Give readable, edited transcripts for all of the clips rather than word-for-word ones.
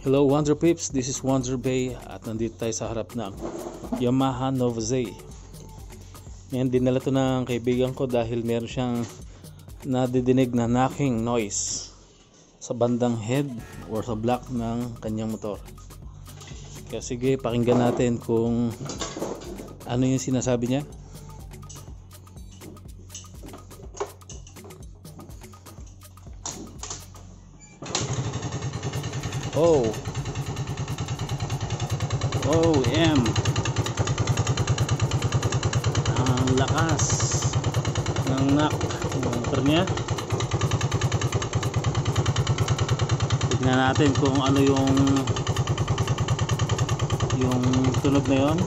Hello Wonder Peeps, this is WonderBae at nandito tayo sa harap ng Yamaha Nouvo. Ngayon dinala to ng kaibigan ko dahil meron siyang nadidinig na knocking noise sa bandang head or sa block ng kanyang motor. Kaya sige, pakinggan natin kung ano yung sinasabi niya. Ang lakas ng knock ng motor niya. Tignan natin kung ano yung tunog na yon.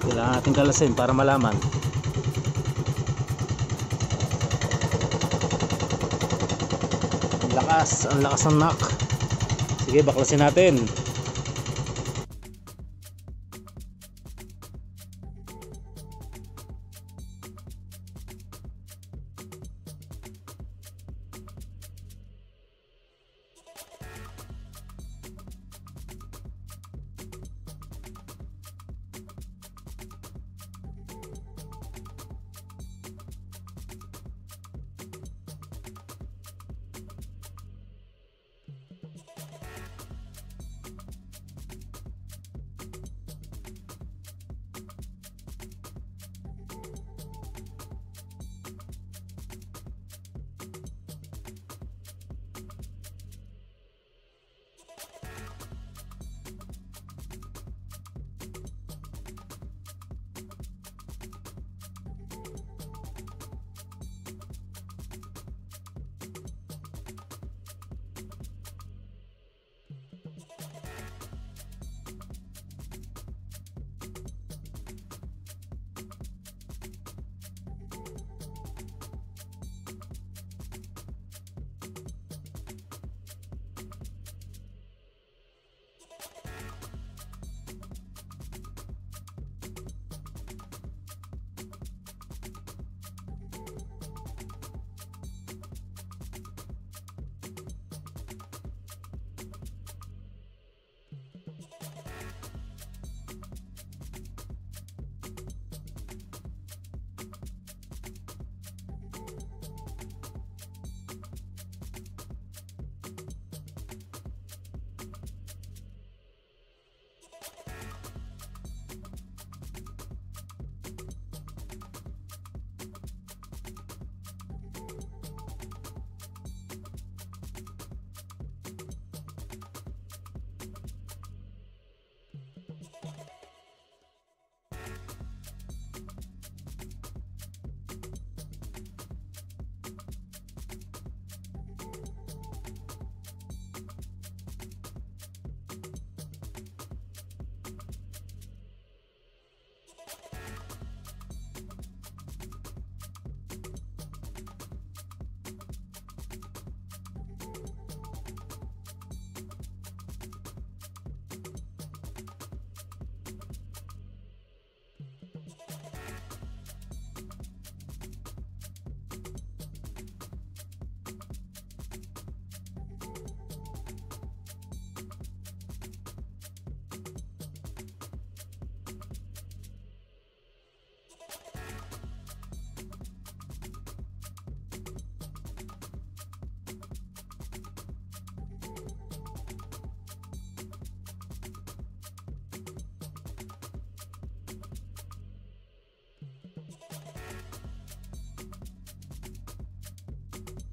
Kailangan natin kalasin para malaman. Ang lakas ng knock. Sige, baklasin natin.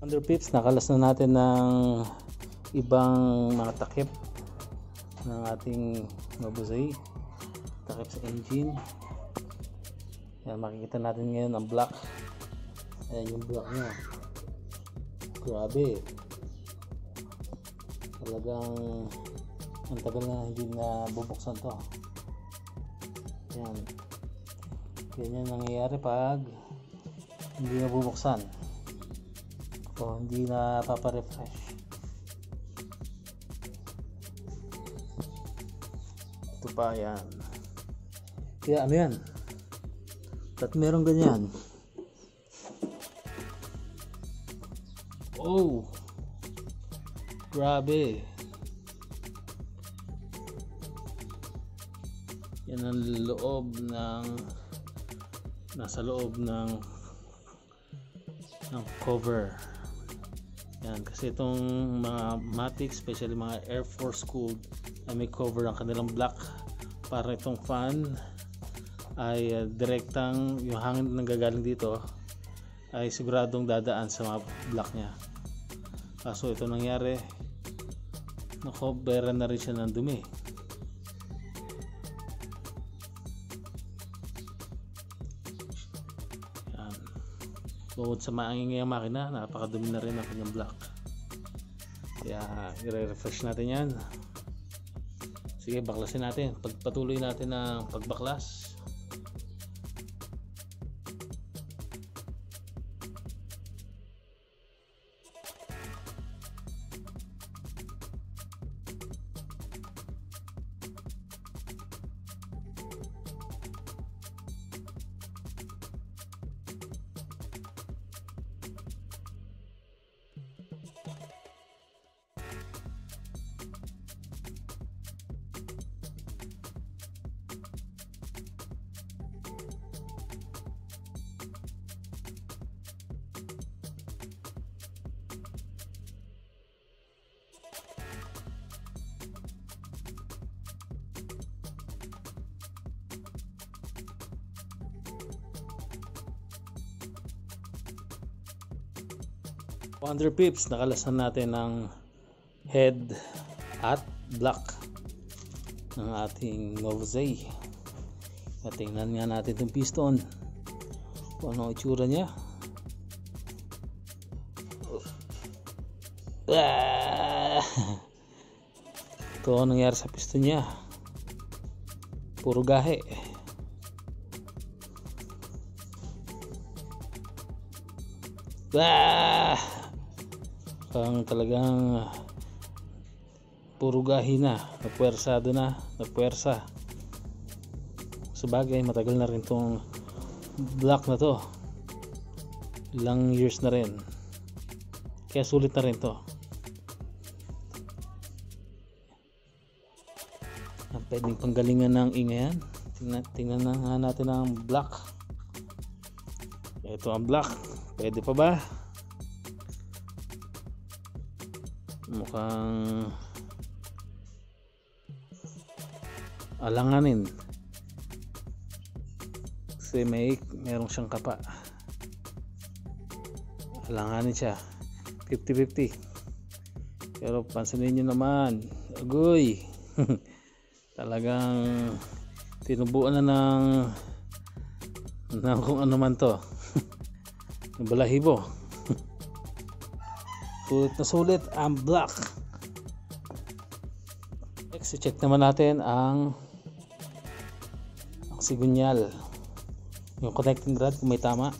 Wonder Peeps, nakalas na natin ng ibang mga takip ng ating Nouvo. Takip sa engine. Yan, makikita natin ngayon ang block. Ayan yung block niya. Grabe. Talagang ang tagal na hindi na bubuksan to. Yan. Ganyan nangyayari pag hindi na bubuksan. O hindi na paparefresh. Ito pa, yan. Kaya ano yan? At meron ganyan. Grabe. Yan ang loob ng nasa loob ng cover. Yan, kasi itong mga matic, especially mga Air Force cooled, ay may cover ang kanilang block para itong fan ay direktang yung hangin na nanggagaling dito ay siguradong dadaan sa mga block niya. Kaso ito nangyari, nakoberan na rin siya ng dumi. Yan. Bukod sa maingay ang makina, napakadumi na rin ang kanyang block. Kaya i-refresh natin yan. Sige, baklasin natin. Pagpatuloy natin ang pagbaklas. Wonder Pips, nakalasan natin ng head at block ng ating Nouvo. Tingnan nga natin itong piston kung ano itsura niya. Ito ang nangyari sa piston niya, puro gahe. Ang talagang puro gahi na, napwersado na, napwersa. Sabagay, matagal na rin tong block na to, ilang years na rin, kaya sulit na rin to. Pwedeng panggalingan ng ingayan. Tingnan na nga natin ang block. Ito ang block, pwede pa ba? Mukhang alanganin kasi merong siyang kapa. Alanganin siya, 50-50. Pero pansinin nyo naman, agoy. Talagang tinubuan na ng kung ano man to. Yung balahibo. Sulit na sulit ang block. Next, check naman natin ang sigunyal, yung connecting rod kung may tama.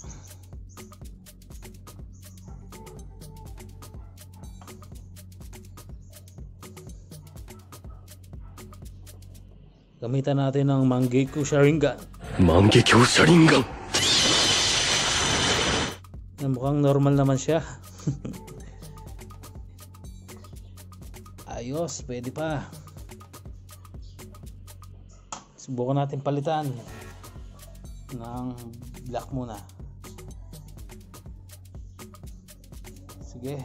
Gamitan natin ng Maingay sharingan. Mukhang normal naman siya. Ayos, pwede pa. Subukan natin palitan ng black muna. Sige.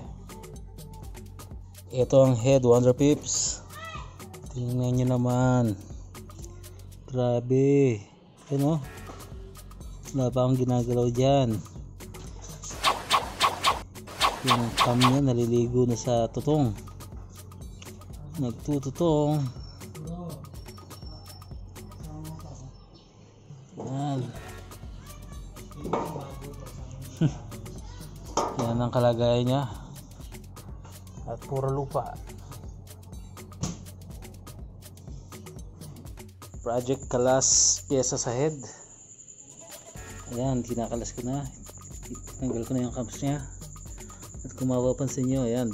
Ito ang head, Wonder Pips. Tingnan nyo naman. Grabe. Yan o. Wala pa akong ginagalaw dyan. Yung cam niya naliligo na sa tutong. Nagtututong. Yan. Yan ang kalagayan niya. At puro lupa. Project kalas pyesa sa head. Ayan, kinakalas ko na. Tanggal ko na yung cams niya. At kung mapapansin nyo, ayan,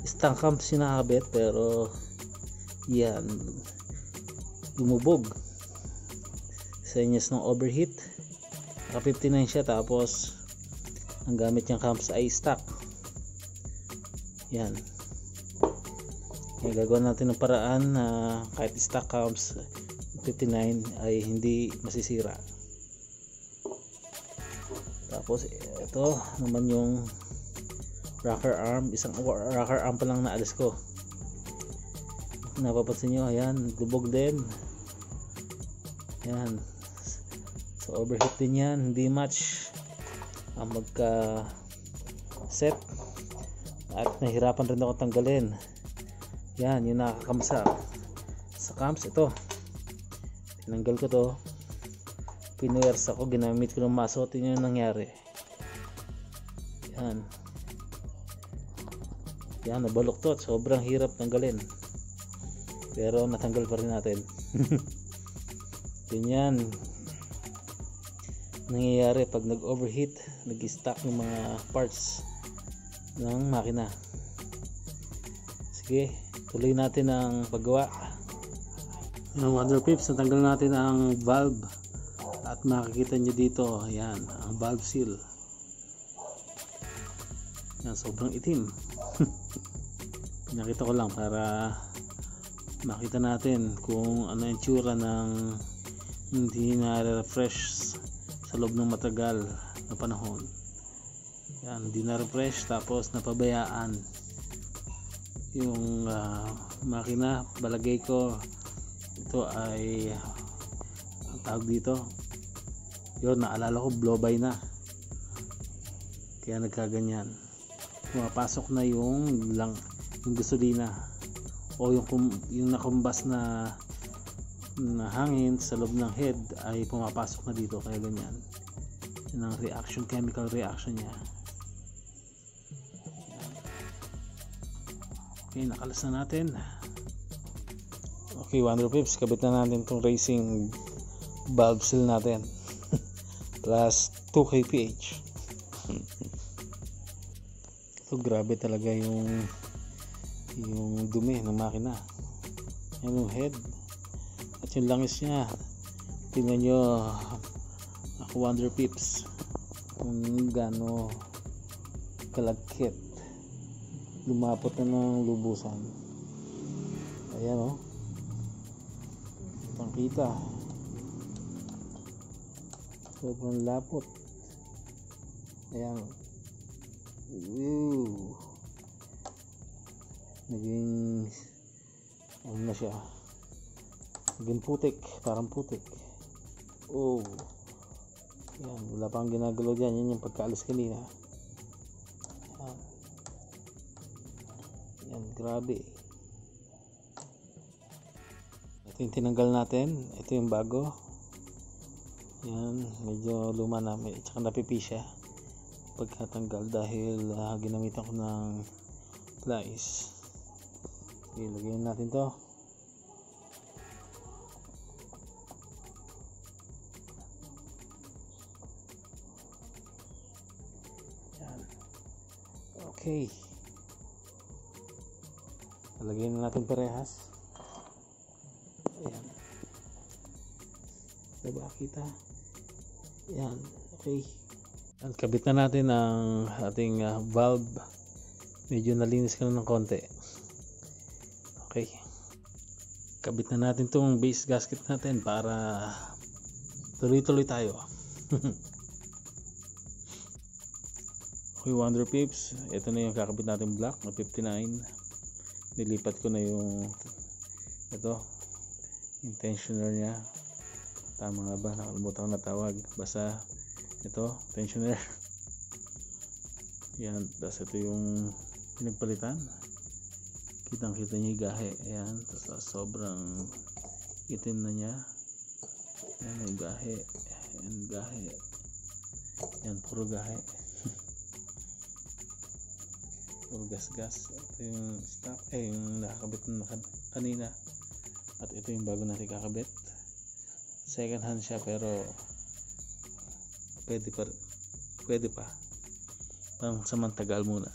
stang cams yung nakakabit, pero yan, lumubog sa inyas ng overheat. Naka 59 siya, tapos ang gamit niyang cams ay stock. Yan, Gagawa natin ng paraan na kahit stock cams 59 ay hindi masisira. Tapos ito naman yung rocker arm, isang rocker arm pa lang naalis ko. Napapansin nyo, ayan, lubog din. Ayan, so overheat din yan, hindi match ang magka set, at nahirapan rin ako tanggalin. Yan, yung nakakamsa sa cams. Ito, tinanggal ko to, pinuwersa ko, ginamit ko ng maso. Tingnan yung nangyari. Yan, yan, nabaluktot. Sobrang hirap tanggalin, pero natanggal pa rin natin. Ganyan nangyayari pag nag overheat, nag-stack ng mga parts ng makina. Sige, tuloy natin ang paggawa. Yung water pips, natanggal natin ang valve at makikita nyo dito, ayan, ang valve seal. Yan, sobrang itim. Pinakita ko lang para makita natin kung ano yung tsura ng hindi na-refresh sa loob ng matagal na panahon. Yan, hindi na-refresh tapos napabayaan yung makina. Balagay ko ito ay ang tawag dito, yun, naalala ko, blow by na, kaya nagkaganyan. Pumapasok na yung gasolina o yung nakumbas na hangin sa loob ng head ay pumapasok na dito, kaya ganyan. Yun ang reaction, chemical reaction niya. Okay, nakalas na natin. Okay, Wonder Pips, kabit na natin itong racing valve seal natin. Plus 2 kph. Ito, grabe talaga yung dumi ng makina. Yan yung head at yung langis niya. Tingnan nyo, ako, Wonder Pips, kung gaano kalagkit. Lumapot na ng lubusan. Ayan, oh, kita, sobrang lapot. Ayan, naging ano na siya, naging putik, parang putik. Oh, yan, wala pang ginagalaw dyan. Yan yung pagkaalis kanina. Yan, grabe. Ito yung tinanggal natin, ito yung bago. Yan, medyo luma na, tsaka napipi siya pagkatanggal dahil ginamitan ko ng plies. Okay, lagyan natin to. Yan. Okay, lagyan na natin parehas. Ayan, diba kita? Yan, okay. At kabit na natin ang ating valve. Medyo nalinis ka na ng konti. Okay, kabit na natin tong base gasket natin para tuloy-tuloy tayo. Okay, Wonder Pips, ito na yung kakabit natin block na 59. Nilipat ko na yung ito, yung tensioner nya. Tama nga ba? Nakalimutan ko na tawag. Basta ito, tensioner. Yan, tapos ito yung pinagpalitan. Kitang kita nyo yung gahe. Ayan, tapos sobrang itim na nya. Ayan yung gahe. Ayan, gahe. Ayan, puro gahe. Puro gas-gas. Ito yung stock, yung nakakabit na kanina. At ito yung bago natin kakabit. Second hand siya, pero pwede pa pang samantagal muna.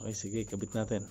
Okay, sige, kabit natin.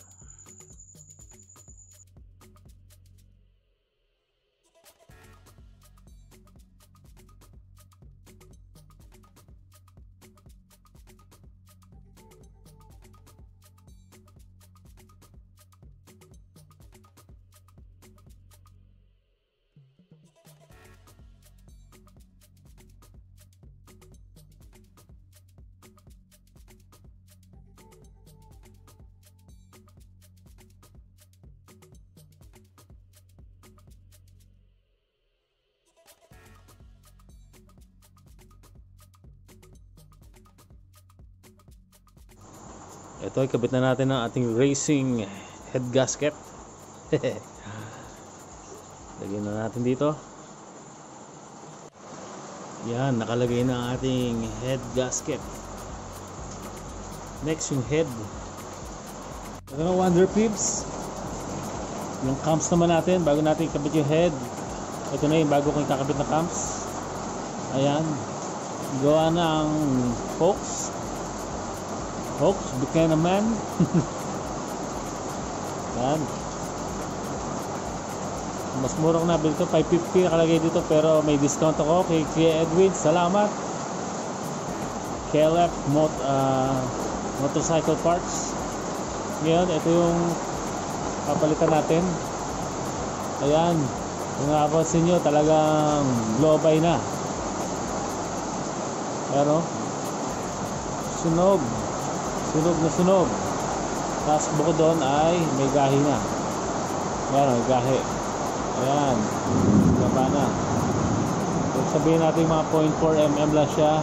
Ito, ikabit na natin ang ating racing head gasket. Lagyan na natin dito. Yan, nakalagay na ang ating head gasket. Next, yung head. Ito na, Wonder Peeps. Yung cams naman natin, bago natin ikabit yung head. Ito na yung bago kong ikakabit na cams. Ayan, gawa ng Hawks, became a man. Yan, mas murang nabili ito, 550 nakalagay dito, pero may discount ako kay Kuya Edwin, salamat. KLF motorcycle parts. Ngayon, ito yung papalitan natin. Ayan, kung napapansin nyo, talagang globay na. Pero sunog na sunog. Tapos bukod doon ay may gahi na. Ayan, may gahi. Ayan, gaba na. Kung sabihin natin mga 0.4 mm lang siya,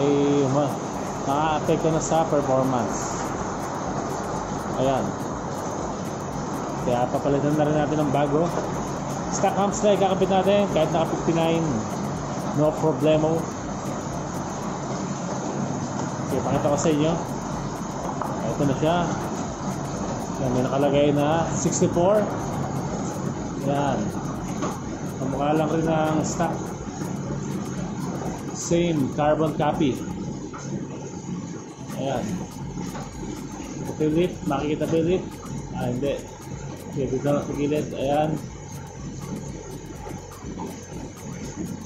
ay maka-apekto na sa performance. Ayan, kaya papalitan na rin natin ng bago. Stock humps na ikakabit natin kahit naka 59, no problemo. Okay, pakita ko sa inyo. Ito na siya. Yan, may nakalagay na 64. Yan, kamukha lang rin ng stock. Same carbon copy. Ayan, ito yung lip, makikita ba yung lip? Hindi. Okay, dito lang sa gilid. Ayan,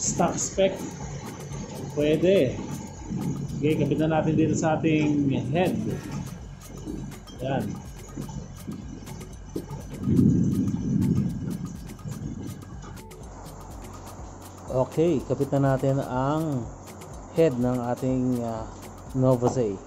stock spec. Pwede. Okay, kabit na natin dito sa ating head. Ayan. Okay, kabit na natin ang head ng ating WonderBae.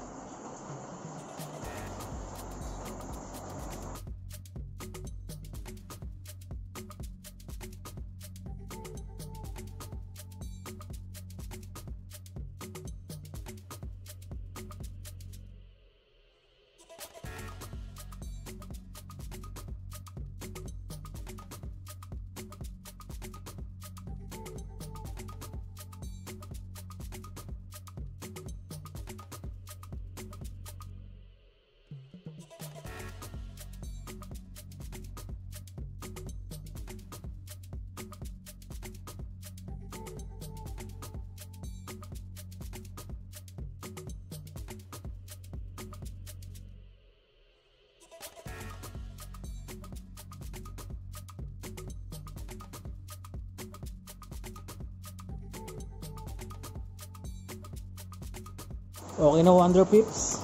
Okay na, Wonder Peeps,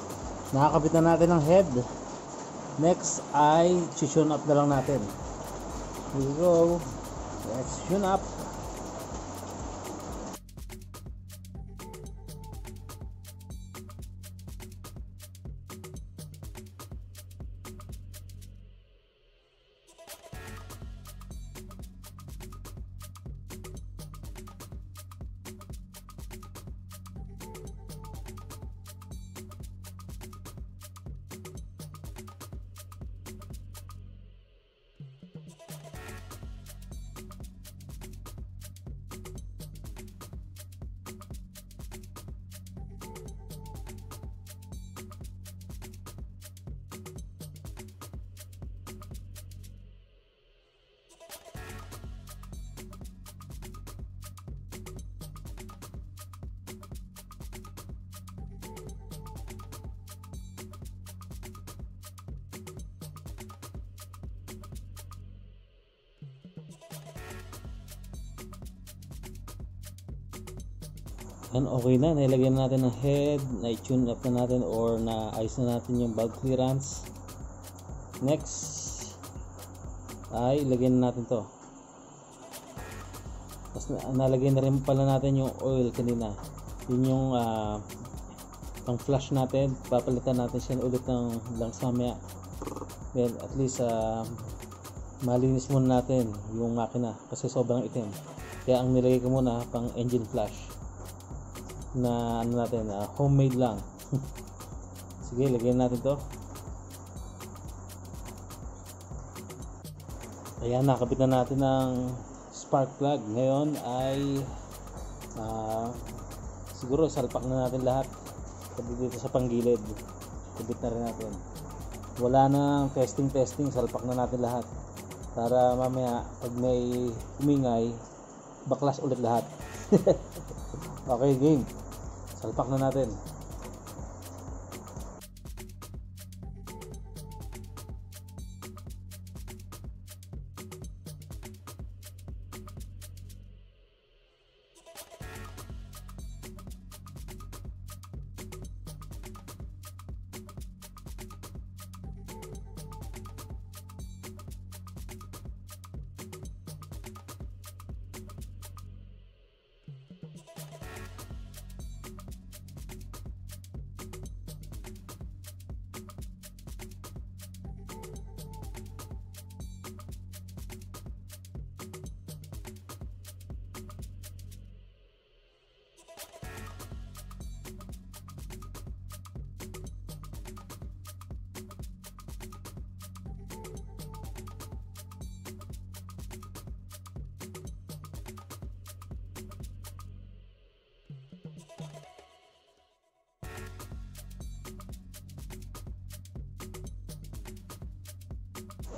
nakakabit na natin ang head. Next ay tune up na lang natin. Here we go. Let's tune up. Yan, okay na, nilagyan natin ng head, na-tune up na natin or na-ayos na natin yung valve clearance. Next ay lagyan na natin to. Tapos nalagyan na rin pala natin yung oil kanina. Yun yung pang flush natin, papalitan natin siya ulit ng langs mamaya. Well, at least malinis muna natin yung makina kasi sobrang itim. Kaya ang nilagay ko muna pang engine flush na ano natin, homemade lang. Sige, lagyan natin to. Ayan, nakabit na natin ng spark plug. Ngayon ay siguro salpak na natin lahat dito sa panggilid. Kabit na rin natin. Wala nang testing, salpak na natin lahat para mamaya pag may umingay, baklas ulit lahat. Okay, game. Salpak na natin.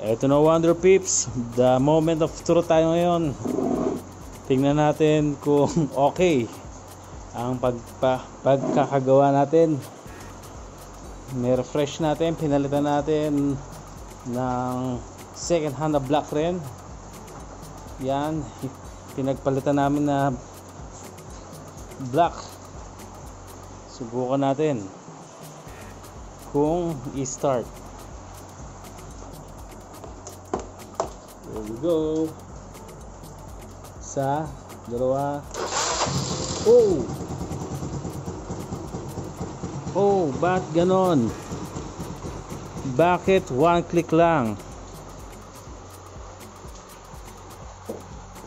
Eto na Wonder Peeps, the moment of truth tayo ngayon. Tingnan natin kung okay ang pagkakagawa natin. Ni-refresh natin, pinalitan natin ng second hand na black rin. Yan, pinagpalitan namin na black. Subukan natin kung i-start. There we go. Isa, dalawa. Oh, ba't ganon? Bakit one click lang?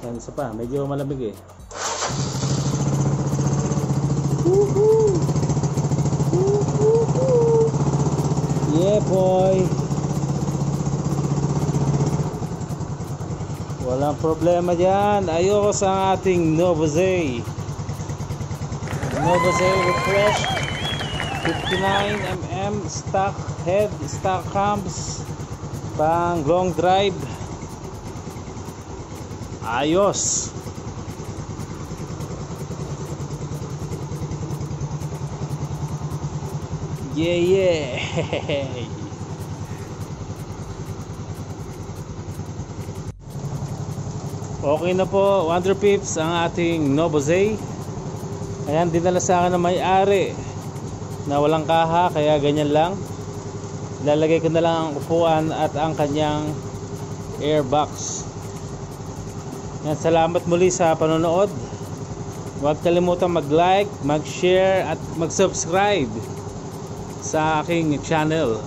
Yan, isa pa, medyo malamig eh. Yeah boy. Walang problema dyan. Ayos ang ating WonderBae. WonderBae refresh 59mm stock head, stock cams, pang long drive. Ayos. Yeah. Okay na po Wonder Peeps ang ating WonderBae. Ayan, dinala sa akin ng may-ari na walang kaha, kaya ganyan lang. Lalagay ko na lang ang upuan at ang kanyang airbox. Yan, salamat muli sa panonood. Huwag kalimutan mag-like, mag-share at mag-subscribe sa aking channel.